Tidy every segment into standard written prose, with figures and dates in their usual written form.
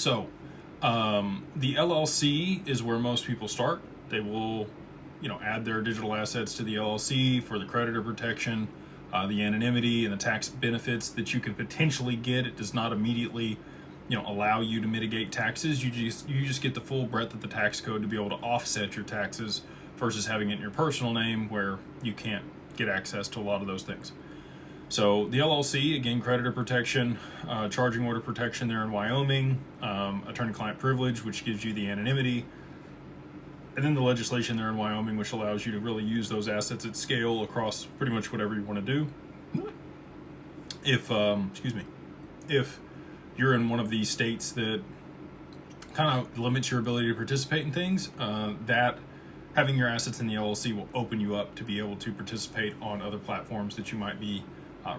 So the LLC is where most people start. They will, add their digital assets to the LLC for the creditor protection, the anonymity, and the tax benefits that you could potentially get. It does not immediately, allow you to mitigate taxes. You just get the full breadth of the tax code to be able to offset your taxes versus having it in your personal name where you can't get access to a lot of those things. So the LLC, again, creditor protection, charging order protection there in Wyoming, attorney-client privilege, which gives you the anonymity, and then the legislation there in Wyoming, which allows you to really use those assets at scale across pretty much whatever you want to do. If you're in one of these states that kind of limits your ability to participate in things, that having your assets in the LLC will open you up to be able to participate on other platforms that you might be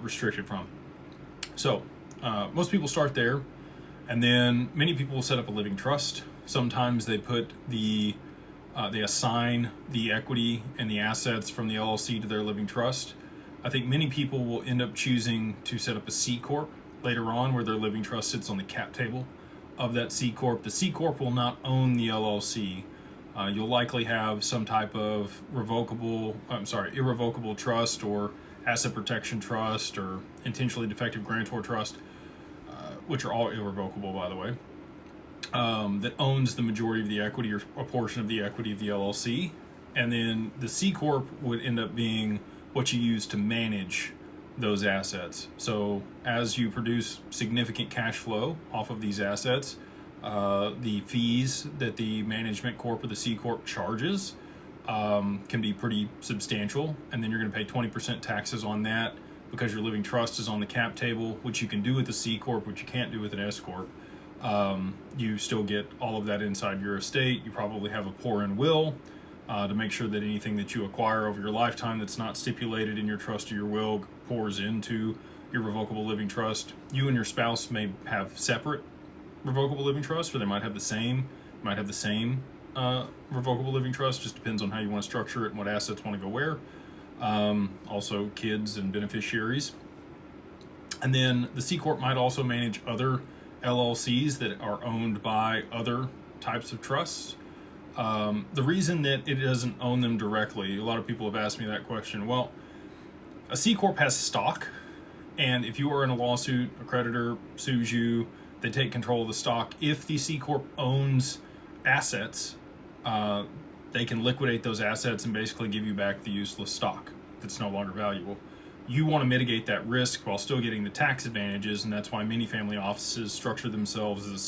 restricted from. So most people start there, and then many people will set up a living trust. Sometimes they they assign the equity and the assets from the LLC to their living trust. I think many people will end up choosing to set up a C Corp later on, where their living trust sits on the cap table of that C Corp. The C Corp will not own the LLC. You'll likely have some type of irrevocable trust or asset protection trust or intentionally defective grantor trust, which are all irrevocable, by the way, that owns the majority of the equity or a portion of the equity of the LLC. And then the C Corp would end up being what you use to manage those assets. So as you produce significant cash flow off of these assets, the fees that the management corp or the C Corp charges can be pretty substantial, and then you're going to pay 20% taxes on that because your living trust is on the cap table, which you can do with the C Corp, which you can't do with an S Corp. You still get all of that inside your estate. You probably have a pour-in will to make sure that anything that you acquire over your lifetime that's not stipulated in your trust or your will pours into your revocable living trust. You and your spouse may have separate revocable living trusts, or they might have the same revocable living trust. Just depends on how you want to structure it and what assets want to go where. Also kids and beneficiaries. And then the C Corp might also manage other LLCs that are owned by other types of trusts. The reason that it doesn't own them directly, a lot of people have asked me that question. Well, a C Corp has stock, and if you are in a lawsuit, a creditor sues you, they take control of the stock. If the C Corp owns assets, they can liquidate those assets and basically give you back the useless stock that's no longer valuable. You want to mitigate that risk while still getting the tax advantages, and that's why many family offices structure themselves as a